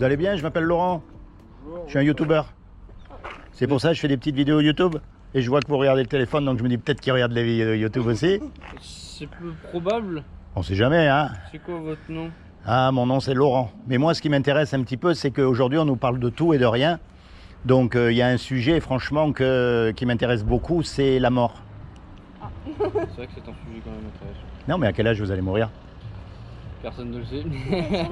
allez bien? Je m'appelle Laurent. Je suis un youtubeur. C'est pour ça que je fais des petites vidéos YouTube. Et je vois que vous regardez le téléphone, donc je me dis peut-être qu'il regarde les vidéos YouTube aussi. C'est peu probable. On sait jamais, hein? C'est quoi votre nom? Ah, mon nom c'est Laurent. Mais moi, ce qui m'intéresse un petit peu, c'est qu'aujourd'hui, on nous parle de tout et de rien. Donc, il y a un sujet, franchement, qui m'intéresse beaucoup, c'est la mort. C'est vrai que c'est un sujet quand même intéressant. Non, mais à quel âge vous allez mourir? Personne ne le sait.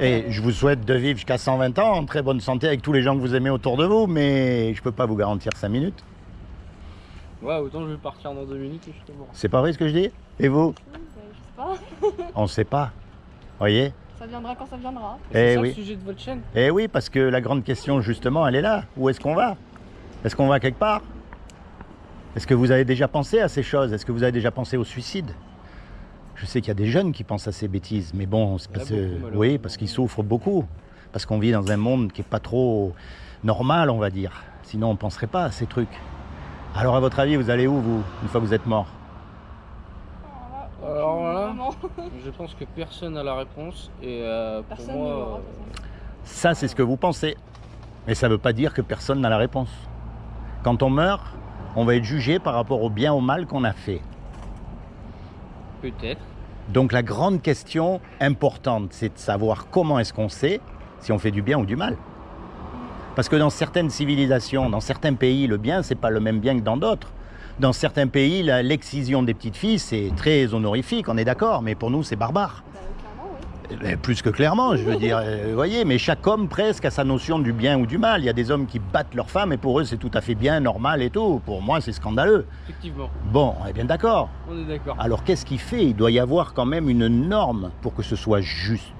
Et je vous souhaite de vivre jusqu'à 120 ans, en très bonne santé, avec tous les gens que vous aimez autour de vous, mais je peux pas vous garantir 5 minutes. Ouais, autant je vais partir dans 2 minutes et je suis mort. C'est pas vrai ce que je dis? Et vous? Je sais pas. On ne sait pas. Voyez? Ça viendra quand ça viendra. C'est ça oui. le sujet de votre chaîne? Eh oui, parce que la grande question, justement, elle est là. Où est-ce qu'on va? Est-ce qu'on va quelque part? Est-ce que vous avez déjà pensé à ces choses? Est-ce que vous avez déjà pensé au suicide? Je sais qu'il y a des jeunes qui pensent à ces bêtises, mais bon, c'est parce que, oui, parce qu'ils souffrent beaucoup. Parce qu'on vit dans un monde qui n'est pas trop normal, on va dire. Sinon, on ne penserait pas à ces trucs. Alors, à votre avis, vous allez où, vous, une fois que vous êtes mort? Alors là, je pense que personne n'a la réponse et pour Personne moi, ne l'aura. Ça, c'est ce que vous pensez. Mais ça ne veut pas dire que personne n'a la réponse. Quand on meurt, on va être jugé par rapport au bien ou au mal qu'on a fait. peut-être. Donc la grande question importante, c'est de savoir comment est-ce qu'on sait si on fait du bien ou du mal. Parce que dans certaines civilisations, dans certains pays, le bien, c'est pas le même bien que dans d'autres. Dans certains pays, l'excision des petites filles, c'est très honorifique, on est d'accord, mais pour nous, c'est barbare. Clairement, oui. Plus que clairement, je veux dire, vous voyez, mais chaque homme presque a sa notion du bien ou du mal. Il y a des hommes qui battent leurs femmes et pour eux, c'est tout à fait bien, normal et tout. Pour moi, c'est scandaleux. Effectivement, Bon, on est bien d'accord. on est d'accord. Alors qu'est-ce qui fait? Il doit y avoir quand même une norme pour que ce soit juste.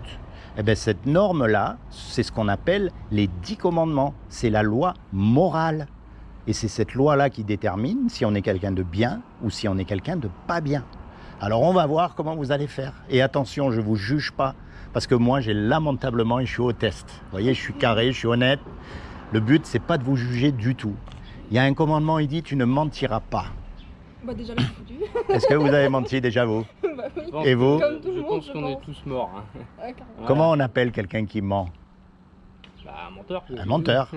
Eh bien cette norme-là, c'est ce qu'on appelle les 10 commandements. C'est la loi morale. Et c'est cette loi-là qui détermine si on est quelqu'un de bien ou si on est quelqu'un de pas bien. Alors on va voir comment vous allez faire. Et attention, je ne vous juge pas. Parce que moi, j'ai lamentablement, et je suis au test. Vous voyez, je suis carré, je suis honnête. Le but, c'est pas de vous juger du tout. Il y a un commandement, il dit, tu ne mentiras pas. Bah déjà là, c'est foutu. Est-ce que vous avez menti déjà, vous? Bah oui. Et vous? Comme tout le Je monde, pense je qu'on est pense. tous morts. Hein. Ouais, carrément. Comment on appelle quelqu'un qui ment? Bah, un menteur. Un menteur.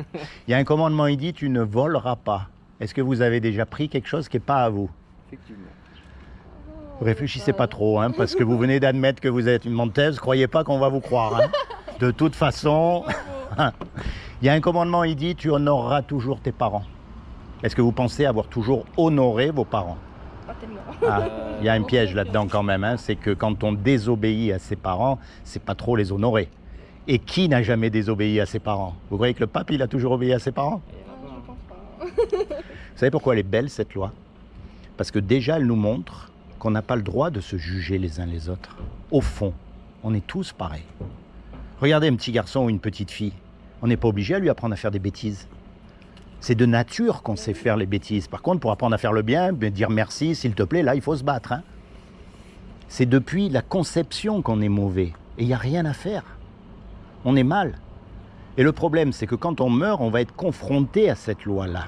Il y a un commandement, il dit, tu ne voleras pas. Est-ce que vous avez déjà pris quelque chose qui n'est pas à vous? Effectivement. Réfléchissez pas trop, hein, parce que vous venez d'admettre que vous êtes une menteuse. Croyez pas qu'on va vous croire. Hein. De toute façon, il y a un commandement, il dit, tu honoreras toujours tes parents. Est-ce que vous pensez avoir toujours honoré vos parents? Pas tellement. Ah, il y a un piège là-dedans quand même, hein, c'est que quand on désobéit à ses parents, c'est pas trop les honorer. Et qui n'a jamais désobéi à ses parents? Vous croyez que le pape, il a toujours obéi à ses parents? Je pense pas. Vous savez pourquoi elle est belle, cette loi? Parce que déjà, elle nous montre qu'on n'a pas le droit de se juger les uns les autres. Au fond, on est tous pareils. Regardez un petit garçon ou une petite fille. On n'est pas obligé à lui apprendre à faire des bêtises. C'est de nature qu'on sait faire les bêtises. Par contre, pour apprendre à faire le bien, dire merci, s'il te plaît, là, il faut se battre. Hein. C'est depuis la conception qu'on est mauvais. Et il n'y a rien à faire. On est mal. Et le problème, c'est que quand on meurt, on va être confronté à cette loi-là.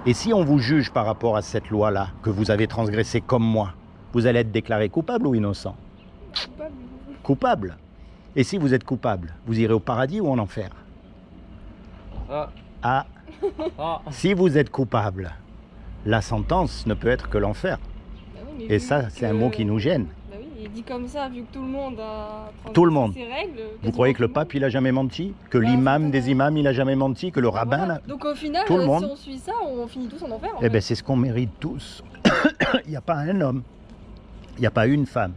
Et si on vous juge par rapport à cette loi-là, que vous avez transgressée comme moi, vous allez être déclaré coupable ou innocent? Coupable. Coupable. Et si vous êtes coupable, vous irez au paradis ou en enfer? Ah, Ah, ah. si vous êtes coupable, la sentence ne peut être que l'enfer. Bah oui, mais Et vu ça, c'est un que- mot qui nous gêne. Bah oui, il dit comme ça, vu que tout le monde a Tout le monde. ses règles. Vous croyez que le pape, il a jamais menti? Que Bah, l'imam c'est- des imams, il a jamais menti? Que le Bah rabbin... voilà. là- Donc au final, tout le monde. si on suit ça, on finit tous en enfer. En Eh fait. bien, c'est ce qu'on mérite tous. Il n'y a pas un homme, il n'y a pas une femme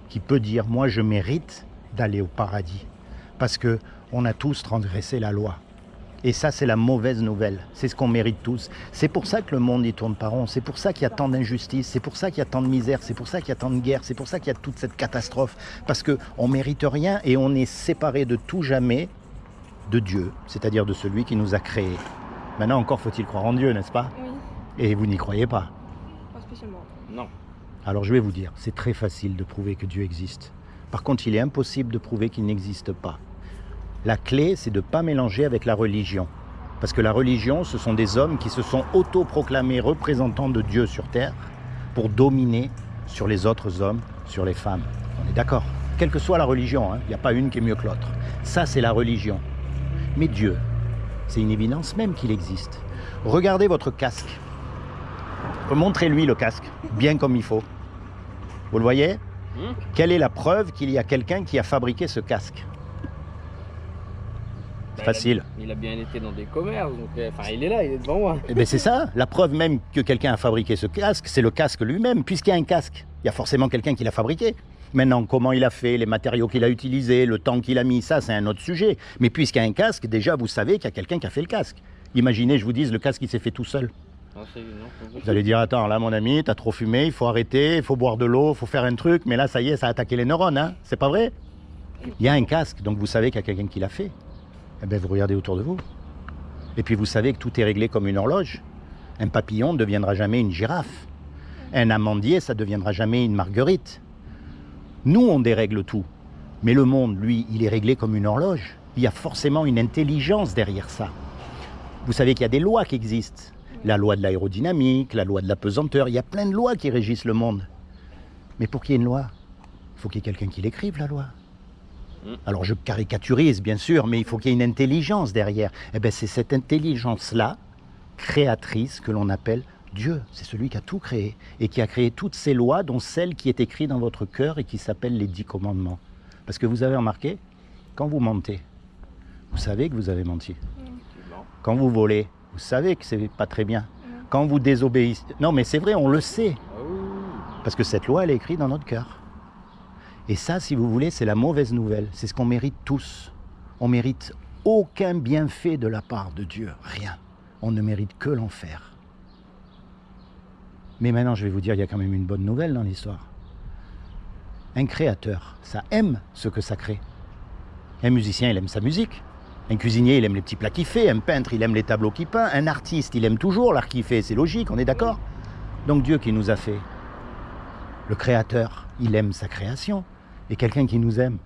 qui peut dire « moi, je mérite d'aller au paradis ». Parce qu'on a tous transgressé la loi. Et ça, c'est la mauvaise nouvelle. C'est ce qu'on mérite tous. C'est pour ça que le monde y tourne pas rond. C'est pour ça qu'il y a tant d'injustice. C'est pour ça qu'il y a tant de misère. C'est pour ça qu'il y a tant de guerre. C'est pour ça qu'il y a toute cette catastrophe. Parce qu'on ne mérite rien et on est séparé de tout jamais de Dieu, c'est-à-dire de celui qui nous a créés. Maintenant, encore faut-il croire en Dieu, n'est-ce pas? Oui, Et vous n'y croyez pas. pas spécialement. Non. Alors je vais vous dire, c'est très facile de prouver que Dieu existe. Par contre, il est impossible de prouver qu'il n'existe pas. La clé, c'est de ne pas mélanger avec la religion. Parce que la religion, ce sont des hommes qui se sont autoproclamés représentants de Dieu sur terre pour dominer sur les autres hommes, sur les femmes. On est d'accord? Quelle que soit la religion, hein, il n'y a pas une qui est mieux que l'autre. Ça, c'est la religion. Mais Dieu, c'est une évidence même qu'il existe. Regardez votre casque. Montrez-lui le casque, bien comme il faut. Vous le voyez? Quelle est la preuve qu'il y a quelqu'un qui a fabriqué ce casque? Facile. Il a bien été dans des commerces, donc il est là, il est devant moi. Eh bien c'est ça, la preuve même que quelqu'un a fabriqué ce casque, c'est le casque lui-même. Puisqu'il y a un casque, il y a forcément quelqu'un qui l'a fabriqué. Maintenant, comment il a fait, les matériaux qu'il a utilisés, le temps qu'il a mis, ça c'est un autre sujet. Mais puisqu'il y a un casque, déjà vous savez qu'il y a quelqu'un qui a fait le casque. Imaginez, je vous dise, le casque il s'est fait tout seul. Non, Vous allez dire, attends, là mon ami, t'as trop fumé, il faut arrêter, il faut boire de l'eau, il faut faire un truc, mais là ça y est, ça a attaqué les neurones, hein. C'est pas vrai? Il y a un casque, donc vous savez qu'il y a quelqu'un qui l'a fait. Eh bien, vous regardez autour de vous. Et puis vous savez que tout est réglé comme une horloge. Un papillon ne deviendra jamais une girafe. Un amandier, ça ne deviendra jamais une marguerite. Nous, on dérègle tout. Mais le monde, lui, il est réglé comme une horloge. Il y a forcément une intelligence derrière ça. Vous savez qu'il y a des lois qui existent. La loi de l'aérodynamique, la loi de la pesanteur. Il y a plein de lois qui régissent le monde. Mais pour qu'il y ait une loi, il faut qu'il y ait quelqu'un qui l'écrive, la loi. Alors je caricaturise bien sûr, mais il faut qu'il y ait une intelligence derrière. Eh bien c'est cette intelligence-là, créatrice, que l'on appelle Dieu. C'est celui qui a tout créé et qui a créé toutes ces lois, dont celle qui est écrite dans votre cœur et qui s'appelle les 10 commandements. Parce que vous avez remarqué, quand vous mentez, vous savez que vous avez menti. Quand vous volez, vous savez que c'est pas très bien. Quand vous désobéissez, non mais c'est vrai, on le sait. Parce que cette loi, elle est écrite dans notre cœur. Et ça, si vous voulez, c'est la mauvaise nouvelle. C'est ce qu'on mérite tous. On mérite aucun bienfait de la part de Dieu. Rien. On ne mérite que l'enfer. Mais maintenant, je vais vous dire, il y a quand même une bonne nouvelle dans l'histoire. Un créateur, ça aime ce que ça crée. Un musicien, il aime sa musique. Un cuisinier, il aime les petits plats qu'il fait. Un peintre, il aime les tableaux qu'il peint. Un artiste, il aime toujours l'art qu'il fait. C'est logique, on est d'accord? Donc Dieu qui nous a fait, le créateur, il aime sa création. Et quelqu'un qui nous aime,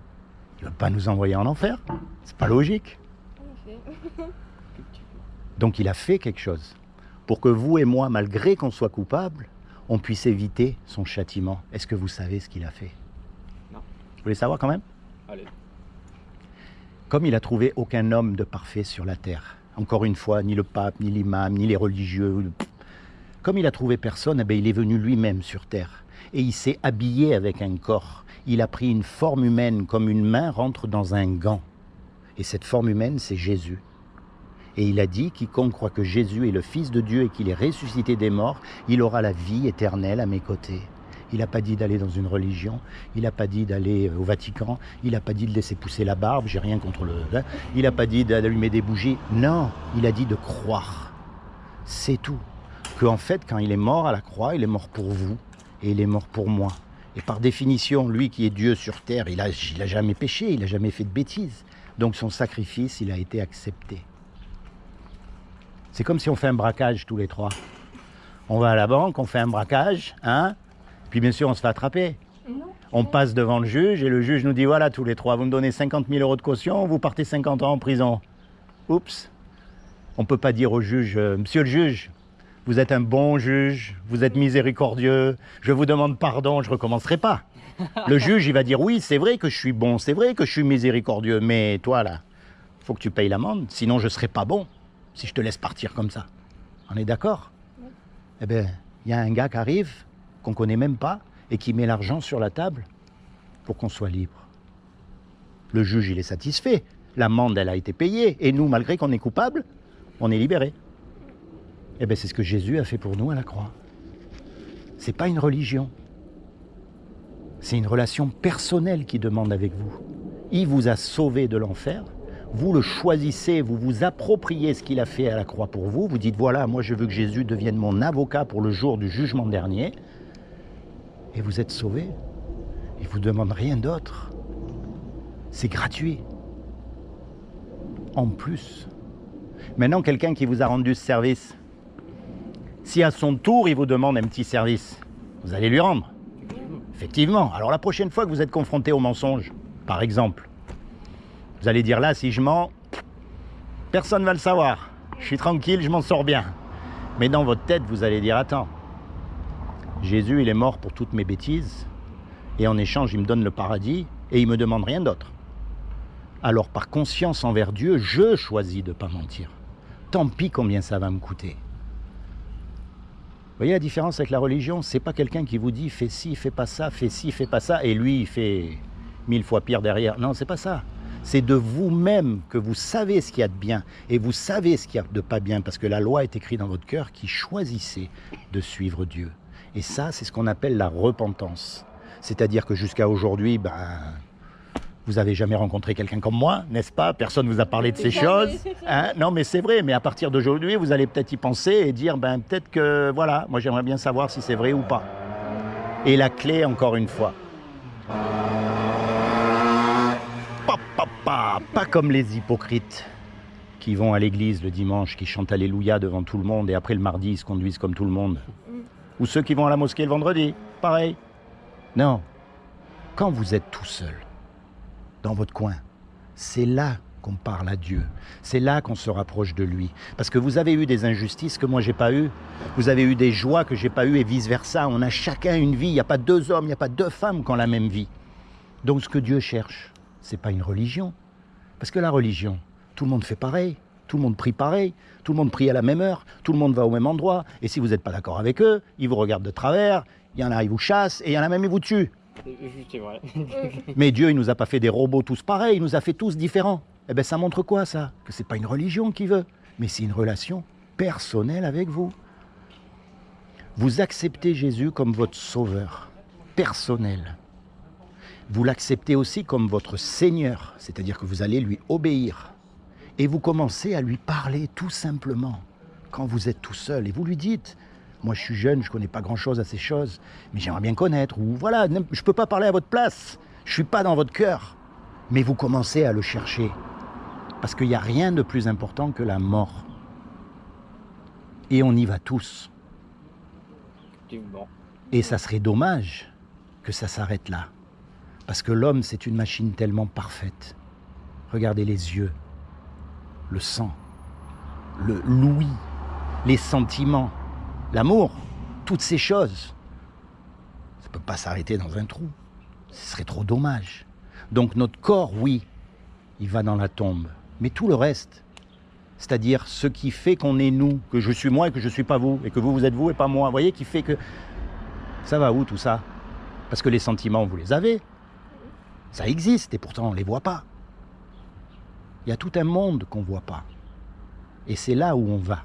il ne va pas nous envoyer en enfer. C'est pas logique. Donc il a fait quelque chose pour que vous et moi, malgré qu'on soit coupables, on puisse éviter son châtiment. Est-ce que vous savez ce qu'il a fait? Non. Vous voulez savoir quand même? Allez. Comme il a trouvé aucun homme de parfait sur la terre, encore une fois, ni le pape, ni l'imam, ni les religieux, comme il a trouvé personne, eh bien, il est venu lui-même sur terre. Et il s'est habillé avec un corps. Il a pris une forme humaine comme une main rentre dans un gant. Et cette forme humaine, c'est Jésus. Et il a dit, quiconque croit que Jésus est le Fils de Dieu et qu'il est ressuscité des morts, il aura la vie éternelle à mes côtés. Il n'a pas dit d'aller dans une religion, il n'a pas dit d'aller au Vatican, il n'a pas dit de laisser pousser la barbe, j'ai rien contre le... Il n'a pas dit d'allumer des bougies. Non, il a dit de croire. C'est tout. Qu'en fait, quand il est mort à la croix, il est mort pour vous et il est mort pour moi. Et par définition, lui qui est Dieu sur terre, il a jamais péché, il n'a jamais fait de bêtises. Donc son sacrifice, il a été accepté. C'est comme si on fait un braquage tous les trois. On va à la banque, on fait un braquage, hein? Puis bien sûr, on se fait attraper. On passe devant le juge et le juge nous dit, voilà, tous les trois, vous me donnez 50 000 € de caution, vous partez 50 ans en prison. Oups. On ne peut pas dire au juge, monsieur le juge, vous êtes un bon juge, vous êtes miséricordieux, je vous demande pardon, je ne recommencerai pas. Le juge, il va dire, oui, c'est vrai que je suis bon, c'est vrai que je suis miséricordieux, mais toi, là, il faut que tu payes l'amende, sinon je ne serai pas bon, si je te laisse partir comme ça. On est d'accord? Eh bien, il y a un gars qui arrive, qu'on ne connaît même pas, et qui met l'argent sur la table pour qu'on soit libre. Le juge, il est satisfait. L'amende, elle a été payée, et nous, malgré qu'on est coupable, on est libérés. Eh bien, c'est ce que Jésus a fait pour nous à la croix. C'est pas une religion. C'est une relation personnelle qu'il demande avec vous. Il vous a sauvé de l'enfer. Vous le choisissez, vous vous appropriez ce qu'il a fait à la croix pour vous. Vous dites, voilà, moi je veux que Jésus devienne mon avocat pour le jour du jugement dernier. Et vous êtes sauvé. Il ne vous demande rien d'autre. C'est gratuit. En plus. Maintenant, quelqu'un qui vous a rendu ce service, si à son tour, il vous demande un petit service, vous allez lui rendre. Effectivement. Alors la prochaine fois que vous êtes confronté au mensonge, par exemple, vous allez dire là, si je mens, personne ne va le savoir. Je suis tranquille, je m'en sors bien. Mais dans votre tête, vous allez dire, attends, Jésus, il est mort pour toutes mes bêtises, et en échange, il me donne le paradis, et il ne me demande rien d'autre. alors par conscience envers Dieu, je choisis de ne pas mentir. Tant pis combien ça va me coûter. Vous voyez la différence avec la religion? C'est pas quelqu'un qui vous dit fais ci, fais pas ça, fais ci, fais pas ça, et lui il fait 1000 fois pire derrière. Non, c'est pas ça. C'est de vous-même que vous savez ce qu'il y a de bien et vous savez ce qu'il y a de pas bien, parce que la loi est écrite dans votre cœur, qui choisissez de suivre Dieu. Et ça, c'est ce qu'on appelle la repentance. C'est-à-dire que jusqu'à aujourd'hui, vous n'avez jamais rencontré quelqu'un comme moi, n'est-ce pas? Personne ne vous a parlé de ces choses. Hein? Non, mais c'est vrai. Mais à partir d'aujourd'hui, vous allez peut-être y penser et dire, peut-être que, voilà, moi j'aimerais bien savoir si c'est vrai ou pas. Et la clé, encore une fois. Pas comme les hypocrites qui vont à l'église le dimanche, qui chantent Alléluia devant tout le monde et après le mardi, ils se conduisent comme tout le monde. Ou ceux qui vont à la mosquée le vendredi, pareil. Non. Quand vous êtes tout seul, dans votre coin, c'est là qu'on parle à Dieu. C'est là qu'on se rapproche de lui. Parce que vous avez eu des injustices que moi j'ai pas eues. Vous avez eu des joies que j'ai pas eues et vice-versa. On a chacun une vie. Il n'y a pas deux hommes, il n'y a pas deux femmes qui ont la même vie. Donc ce que Dieu cherche, c'est pas une religion. Parce que la religion, tout le monde fait pareil. Tout le monde prie pareil. Tout le monde prie à la même heure. Tout le monde va au même endroit. Et si vous n'êtes pas d'accord avec eux, ils vous regardent de travers. Il y en a, ils vous chassent. Et il y en a même, ils vous tuent. C'est vrai. Mais Dieu, il nous a pas fait des robots tous pareils, il nous a fait tous différents. Eh bien, ça montre quoi, ça? Que c'est pas une religion qui veut, mais c'est une relation personnelle avec vous. Vous acceptez Jésus comme votre sauveur personnel. Vous l'acceptez aussi comme votre Seigneur, c'est-à-dire que vous allez lui obéir. Et vous commencez à lui parler tout simplement, quand vous êtes tout seul. Et vous lui dites... Moi, je suis jeune, je ne connais pas grand-chose à ces choses, mais j'aimerais bien connaître. Ou voilà, je ne peux pas parler à votre place. Je ne suis pas dans votre cœur. Mais vous commencez à le chercher. Parce qu'il n'y a rien de plus important que la mort. Et on y va tous. Et ça serait dommage que ça s'arrête là. Parce que l'homme, c'est une machine tellement parfaite. Regardez les yeux, le sang, l'ouïe, les sentiments. L'amour, toutes ces choses, ça ne peut pas s'arrêter dans un trou. Ce serait trop dommage. Donc notre corps, oui, il va dans la tombe. Mais tout le reste, c'est-à-dire ce qui fait qu'on est nous, que je suis moi et que je ne suis pas vous, et que vous êtes vous et pas moi, vous voyez, qui fait que... Ça va où tout ça? Parce que les sentiments, vous les avez. Ça existe et pourtant on ne les voit pas. Il y a tout un monde qu'on ne voit pas. Et c'est là où on va.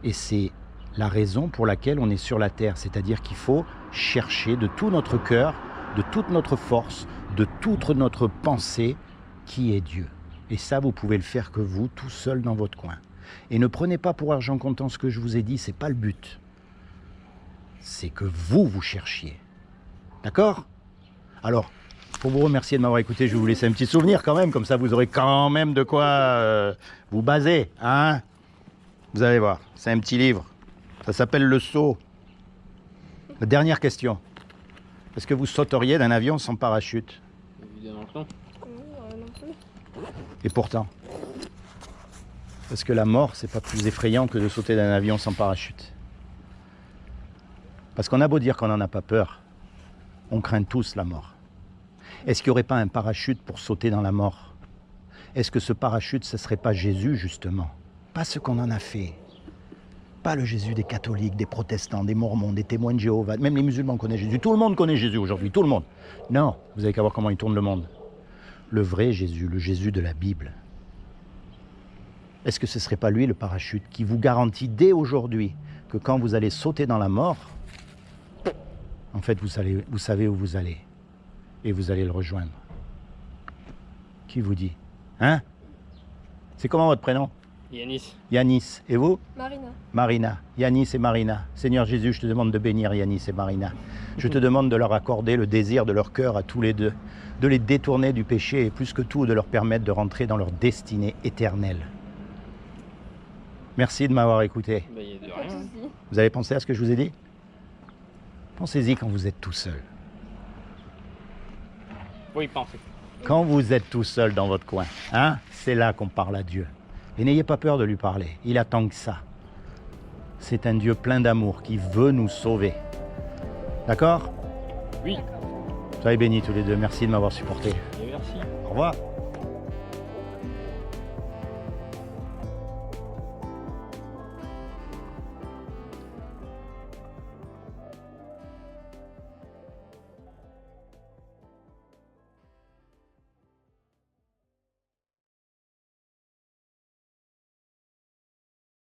Et c'est la raison pour laquelle on est sur la terre, c'est-à-dire qu'il faut chercher de tout notre cœur, de toute notre force, de toute notre pensée, qui est Dieu. Et ça, vous pouvez le faire que vous, tout seul dans votre coin. Et ne prenez pas pour argent comptant ce que je vous ai dit, c'est pas le but. C'est que vous cherchiez. D'accord? Alors, pour vous remercier de m'avoir écouté, je vais vous laisser un petit souvenir quand même, comme ça vous aurez quand même de quoi vous baser, hein? Vous allez voir, c'est un petit livre. Ça s'appelle Le Saut. La dernière question. Est-ce que vous sauteriez d'un avion sans parachute? Évidemment que non. Non plus. Et pourtant. Parce que la mort, c'est pas plus effrayant que de sauter d'un avion sans parachute. Parce qu'on a beau dire qu'on n'en a pas peur, on craint tous la mort. Est-ce qu'il n'y aurait pas un parachute pour sauter dans la mort? Est-ce que ce parachute, ce ne serait pas Jésus, justement? Pas ce qu'on en a fait. Pas le Jésus des catholiques, des protestants, des mormons, des témoins de Jéhovah. Même les musulmans connaissent Jésus. Tout le monde connaît Jésus aujourd'hui, tout le monde. Non, vous avez qu'à voir comment il tourne le monde. Le vrai Jésus, le Jésus de la Bible. Est-ce que ce ne serait pas lui le parachute qui vous garantit dès aujourd'hui que quand vous allez sauter dans la mort, en fait vous savez où vous allez et vous allez le rejoindre? Qui vous dit? Hein? C'est comment votre prénom? Yanis. Yanis. Et vous? Marina. Marina. Yanis et Marina. Seigneur Jésus, je te demande de bénir Yanis et Marina. Je te demande de leur accorder le désir de leur cœur à tous les deux, de les détourner du péché et plus que tout de leur permettre de rentrer dans leur destinée éternelle. Merci de m'avoir écouté. Bah, y a de Pas de rien. soucis. Vous avez pensé à ce que je vous ai dit? Pensez-y quand vous êtes tout seul. Oui, pensez. Quand vous êtes tout seul dans votre coin, hein, c'est là qu'on parle à Dieu. Et n'ayez pas peur de lui parler, il attend que ça. C'est un Dieu plein d'amour qui veut nous sauver. D'accord? Oui. Soyez bénis tous les deux, merci de m'avoir supporté. Et merci. Au revoir.